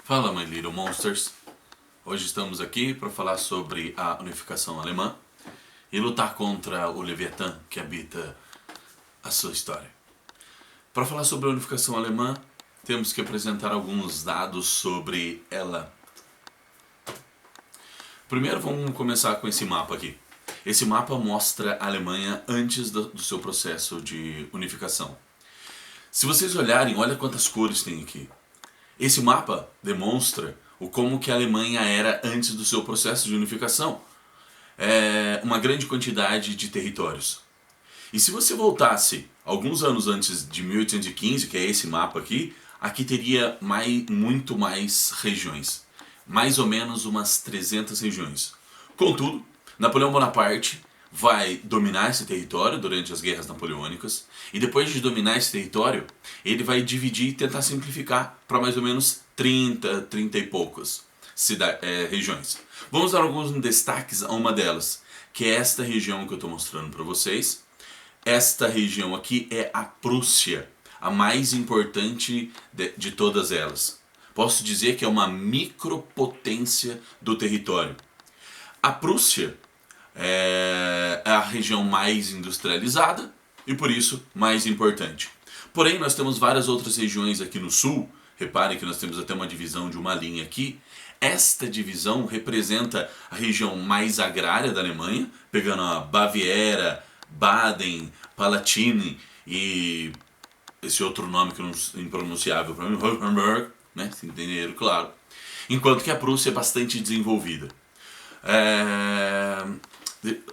Fala, My Little Monsters! Hoje estamos aqui para falar sobre a unificação alemã e lutar contra o Leviatã que habita a sua história. Para falar sobre a unificação alemã, temos que apresentar alguns dados sobre ela. Primeiro vamos começar com esse mapa aqui. Esse mapa mostra a Alemanha antes do seu processo de unificação. Se vocês olharem, olha quantas cores tem aqui. Esse mapa demonstra como que a Alemanha era antes do seu processo de unificação. É uma grande quantidade de territórios. E se você voltasse alguns anos antes de 1815, que é esse mapa aqui, aqui teria muito mais regiões. Mais ou menos umas 300 regiões. Contudo, Napoleão Bonaparte vai dominar esse território durante as guerras napoleônicas e depois de dominar esse território, ele vai dividir e tentar simplificar para mais ou menos 30 e poucas regiões. Vamos dar alguns destaques a uma delas, que é esta região que eu estou mostrando para vocês. Esta região aqui é a Prússia, a mais importante de todas elas. Posso dizer que é uma micropotência do território. A Prússia é a região mais industrializada e por isso mais importante. Porém, nós temos várias outras regiões aqui no sul. Reparem que nós temos até uma divisão de uma linha aqui. Esta divisão representa a região mais agrária da Alemanha, pegando a Baviera, Baden, Palatine e esse outro nome que não é impronunciável para mim, Württemberg, né? Se entenderam, claro. Enquanto que a Prússia é bastante desenvolvida.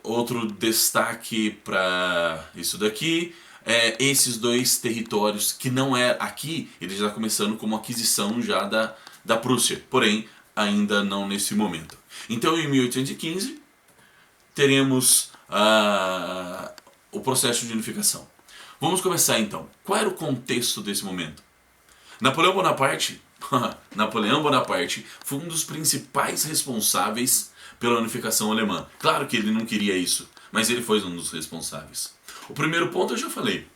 Outro destaque para isso daqui é esses dois territórios que não é aqui, ele já começando como aquisição já da Prússia, porém ainda não nesse momento. Então em 1815 teremos o processo de unificação. Vamos começar então. Qual era o contexto desse momento? Napoleão Bonaparte foi um dos principais responsáveis pela unificação alemã. Claro que ele não queria isso, mas ele foi um dos responsáveis. O primeiro ponto eu já falei.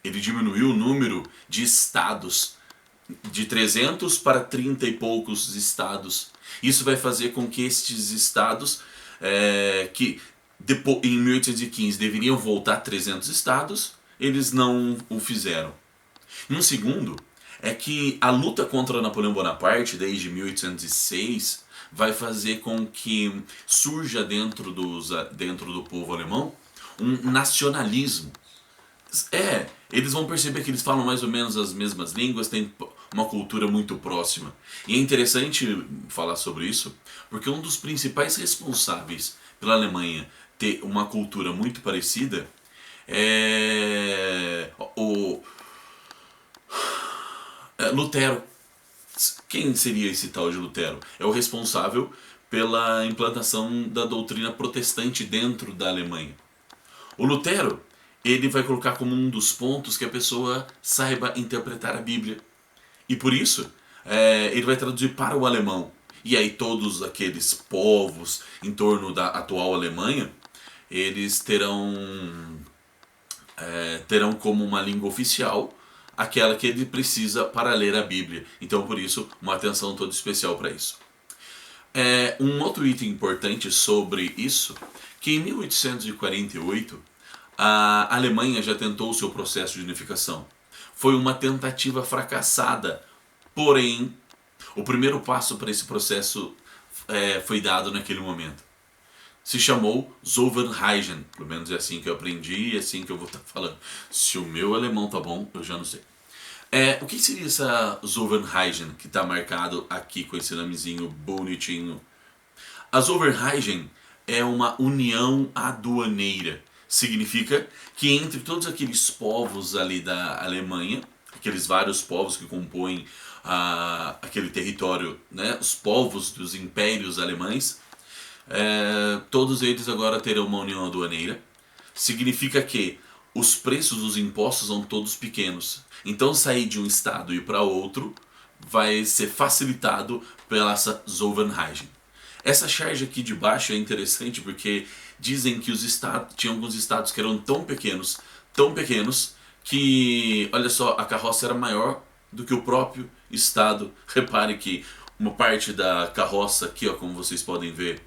Ele diminuiu o número de estados de 300 para 30 e poucos estados. Isso vai fazer com que estes estados, que em 1815 deveriam voltar a 300 estados, eles não o fizeram. E um segundo é que a luta contra Napoleão Bonaparte, desde 1806, vai fazer com que surja dentro do povo alemão um nacionalismo. Eles vão perceber que eles falam mais ou menos as mesmas línguas, têm uma cultura muito próxima. E é interessante falar sobre isso, porque um dos principais responsáveis pela Alemanha ter uma cultura muito parecida é Lutero. Quem seria esse tal de Lutero? É o responsável pela implantação da doutrina protestante dentro da Alemanha. O Lutero, ele vai colocar como um dos pontos que a pessoa saiba interpretar a Bíblia. E por isso, ele vai traduzir para o alemão. E aí todos aqueles povos em torno da atual Alemanha, eles terão como uma língua oficial aquela que ele precisa para ler a Bíblia. Então, por isso, uma atenção toda especial para isso. Um outro item importante sobre isso, que em 1848, a Alemanha já tentou o seu processo de unificação. Foi uma tentativa fracassada, porém, o primeiro passo para esse processo foi dado naquele momento. Se chamou Zollvereinigung, pelo menos é assim que eu aprendi e é assim que eu vou estar falando. Se o meu alemão tá bom, eu já não sei. O que seria essa Zollvereinigung que está marcado aqui com esse nomezinho bonitinho? A Zollvereinigung é uma união aduaneira. Significa que entre todos aqueles povos ali da Alemanha, aqueles vários povos que compõem aquele território, né, os povos dos impérios alemães, todos eles agora terão uma união aduaneira. Significa que os preços dos impostos são todos pequenos. Então sair de um estado e ir para outro vai ser facilitado pela Zollvereinigung. Essa charge aqui de baixo é interessante porque dizem que tinha alguns estados que eram tão pequenos, que, olha só, a carroça era maior do que o próprio estado. Repare que uma parte da carroça aqui, ó, como vocês podem ver,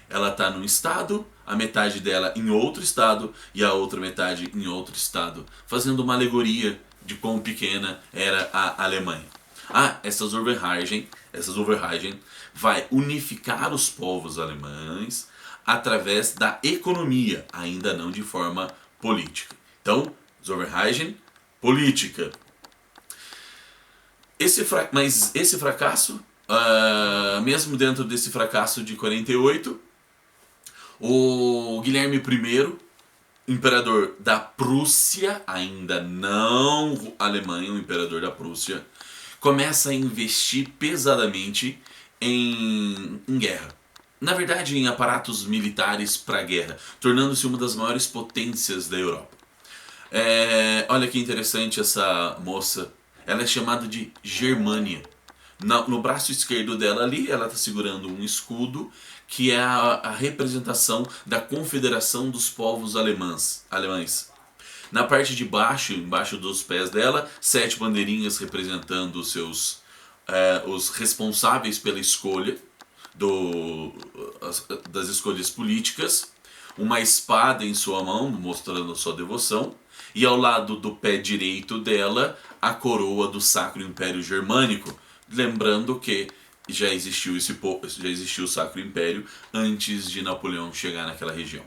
ela está num estado, a metade dela em outro estado e a outra metade em outro estado, fazendo uma alegoria de quão pequena era a Alemanha. Essas Overhagen vai unificar os povos alemães através da economia, ainda não de forma política. Então, Overhagen, política. Mas esse fracasso, mesmo dentro desse fracasso de 48, o Guilherme I, imperador da Prússia, ainda não Alemanha, o imperador da Prússia, começa a investir pesadamente em guerra. Na verdade, em aparatos militares para a guerra, tornando-se uma das maiores potências da Europa. Olha que interessante essa moça. Ela é chamada de Germânia. No braço esquerdo dela ali, ela está segurando um escudo que é a representação da Confederação dos Povos Alemães. Na parte de baixo, embaixo dos pés dela, 7 bandeirinhas representando os responsáveis pela escolha das escolhas políticas, uma espada em sua mão, mostrando sua devoção, e ao lado do pé direito dela, a coroa do Sacro Império Germânico, lembrando que já existiu o Sacro Império antes de Napoleão chegar naquela região.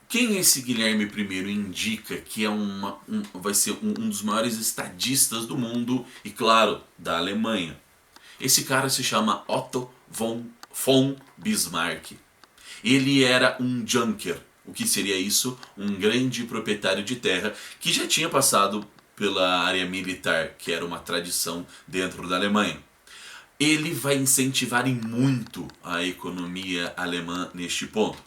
Quem esse Guilherme I indica que vai ser um dos maiores estadistas do mundo e, claro, da Alemanha? Esse cara se chama Otto von Bismarck. Ele era um Junker. O que seria isso? Um grande proprietário de terra que já tinha passado pela área militar, que era uma tradição dentro da Alemanha. Ele vai incentivar muito a economia alemã neste ponto.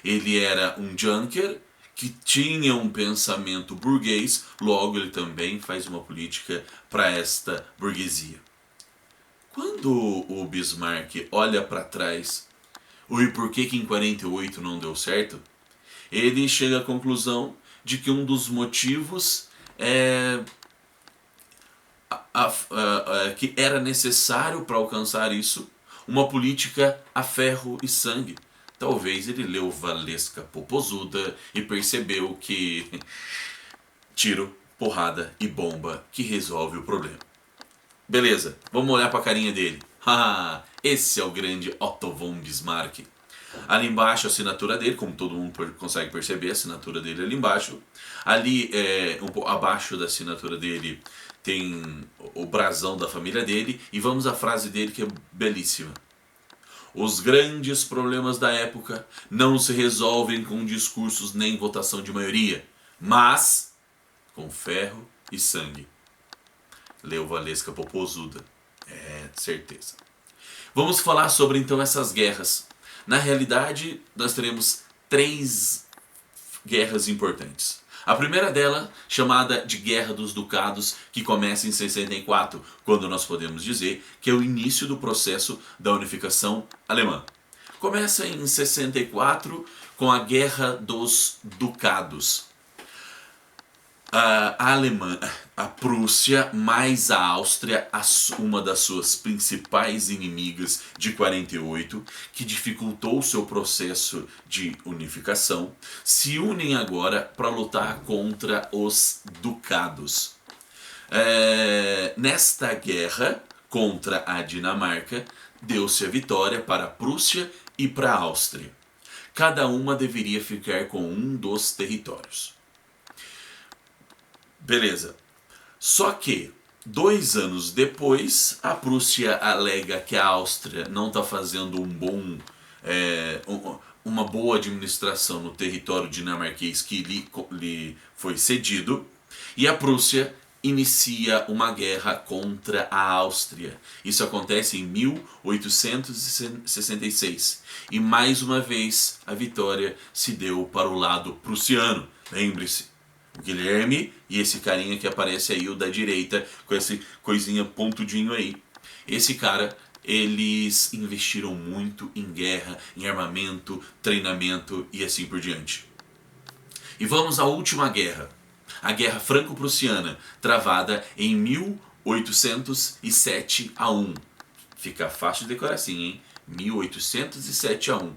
Ele era um Junker que tinha um pensamento burguês, logo ele também faz uma política para esta burguesia. Quando o Bismarck olha para trás, e por que em 48 não deu certo, ele chega à conclusão de que um dos motivos que era necessário para alcançar isso uma política a ferro e sangue. Talvez ele leu Valesca Popozuda e percebeu que tiro, porrada e bomba que resolve o problema. Beleza, vamos olhar para a carinha dele. Esse é o grande Otto von Bismarck. Ali embaixo a assinatura dele, como todo mundo consegue perceber, a assinatura dele ali embaixo. Ali, um pouco abaixo da assinatura dele, tem o brasão da família dele. E vamos à frase dele, que é belíssima. Os grandes problemas da época não se resolvem com discursos nem votação de maioria, mas com ferro e sangue. Leu Valesca Popozuda. Certeza. Vamos falar sobre então essas guerras. Na realidade, nós teremos 3 guerras importantes. A primeira dela, chamada de Guerra dos Ducados, que começa em 64, quando nós podemos dizer que é o início do processo da unificação alemã. Começa em 64 com a Guerra dos Ducados. A Prússia mais a Áustria, uma das suas principais inimigas de 48, que dificultou o seu processo de unificação, se unem agora para lutar contra os ducados. Nesta guerra contra a Dinamarca, deu-se a vitória para a Prússia e para a Áustria. Cada uma deveria ficar com um dos territórios. Beleza. Só que, 2 anos depois, a Prússia alega que a Áustria não está fazendo uma boa administração no território dinamarquês que lhe foi cedido, e a Prússia inicia uma guerra contra a Áustria. Isso acontece em 1866. E mais uma vez a vitória se deu para o lado prussiano. Lembre-se, o Guilherme e esse carinha que aparece aí, o da direita, com esse coisinha pontudinho aí. Esse cara, eles investiram muito em guerra, em armamento, treinamento e assim por diante. E vamos à última guerra. A Guerra Franco-Prussiana, travada em 1807 a 1. Fica fácil de decorar assim, hein? 1807-1.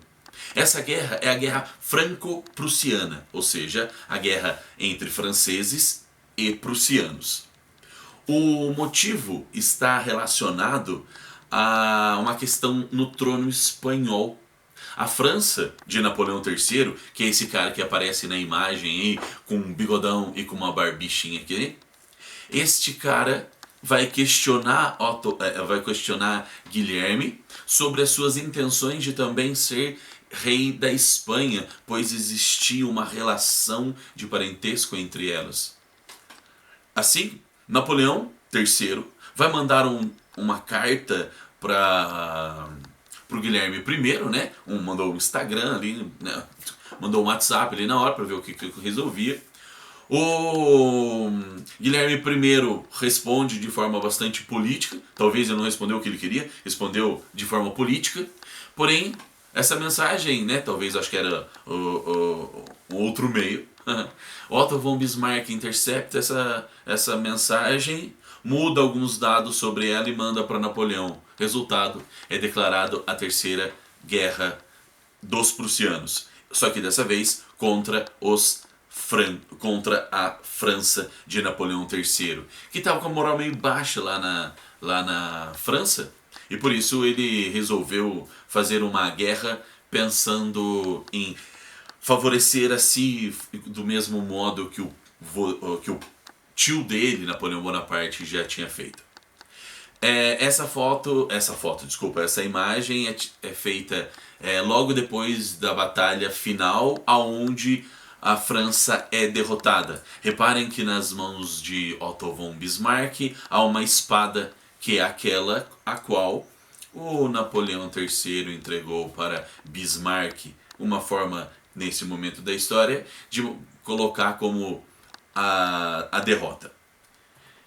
Essa guerra é a Guerra Franco-Prussiana, ou seja, a guerra entre franceses e prussianos. O motivo está relacionado a uma questão no trono espanhol. A França de Napoleão III, que é esse cara que aparece na imagem aí, com um bigodão e com uma barbichinha aqui, este cara vai questionar Guilherme sobre as suas intenções de também ser rei da Espanha, pois existia uma relação de parentesco entre elas. Assim, Napoleão III vai mandar uma carta para o Guilherme I, né? Mandou um Instagram ali, né? Mandou um WhatsApp ali na hora para ver o que resolvia. O Guilherme I responde de forma bastante política, talvez ele não respondeu o que ele queria, respondeu de forma política, porém, essa mensagem, né, talvez acho que era o outro meio, Otto von Bismarck intercepta essa mensagem, muda alguns dados sobre ela e manda para Napoleão. Resultado, é declarado a Terceira Guerra dos Prussianos, só que dessa vez contra a França de Napoleão III, que estava com a moral meio baixa lá na França, e por isso ele resolveu fazer uma guerra pensando em favorecer a si do mesmo modo que o tio dele, Napoleão Bonaparte, já tinha feito. Essa imagem é feita logo depois da batalha final, aonde a França é derrotada. Reparem que nas mãos de Otto von Bismarck há uma espada que é aquela a qual o Napoleão III entregou para Bismarck, uma forma, nesse momento da história, de colocar como a derrota.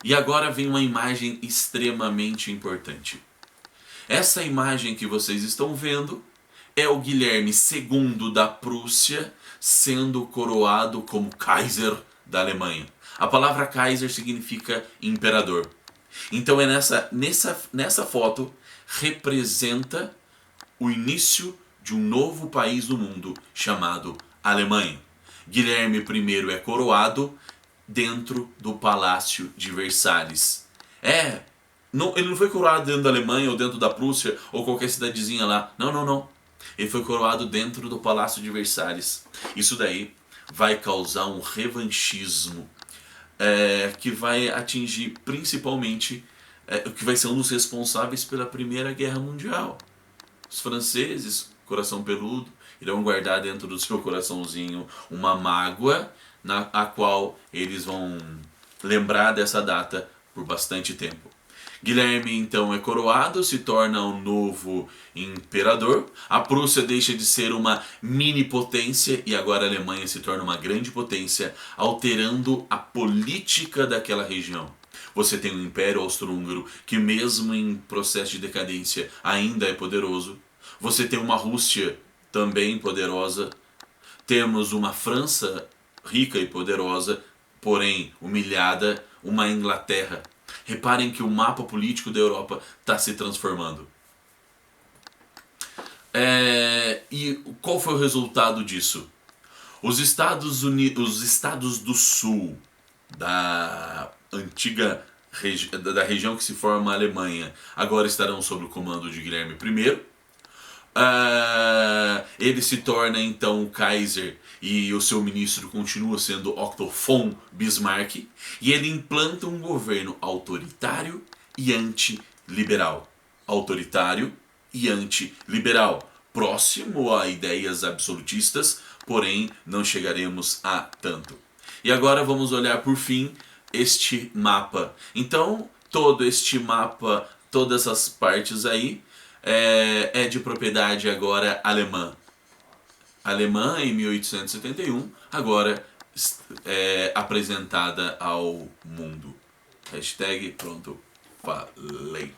E agora vem uma imagem extremamente importante. Essa imagem que vocês estão vendo é o Guilherme II da Prússia sendo coroado como Kaiser da Alemanha. A palavra Kaiser significa imperador. Então nessa foto representa o início de um novo país do mundo chamado Alemanha. Guilherme I é coroado dentro do Palácio de Versalhes. Ele não foi coroado dentro da Alemanha ou dentro da Prússia ou qualquer cidadezinha lá. Não. Ele foi coroado dentro do Palácio de Versalhes. Isso daí vai causar um revanchismo que vai atingir principalmente que vai ser um dos responsáveis pela Primeira Guerra Mundial. Os franceses, coração peludo, irão guardar dentro do seu coraçãozinho uma mágoa a qual eles vão lembrar dessa data por bastante tempo. Guilherme então é coroado, se torna um novo imperador. A Prússia deixa de ser uma mini potência e agora a Alemanha se torna uma grande potência, alterando a política daquela região. Você tem o Império Austro-Húngaro, que mesmo em processo de decadência ainda é poderoso. Você tem uma Rússia também poderosa. Temos uma França rica e poderosa, porém humilhada, uma Inglaterra. Reparem que o mapa político da Europa está se transformando. E qual foi o resultado disso? Os Estados do Sul, da antiga da região que se forma a Alemanha, agora estarão sob o comando de Guilherme I. Ele se torna então o Kaiser e o seu ministro continua sendo Otto von Bismarck, e ele implanta um governo autoritário e antiliberal. Próximo a ideias absolutistas, porém não chegaremos a tanto. E agora vamos olhar por fim este mapa. Então, todo este mapa, todas essas partes aí, é de propriedade agora alemã. Alemã em 1871, agora apresentada ao mundo. Hashtag pronto, falei.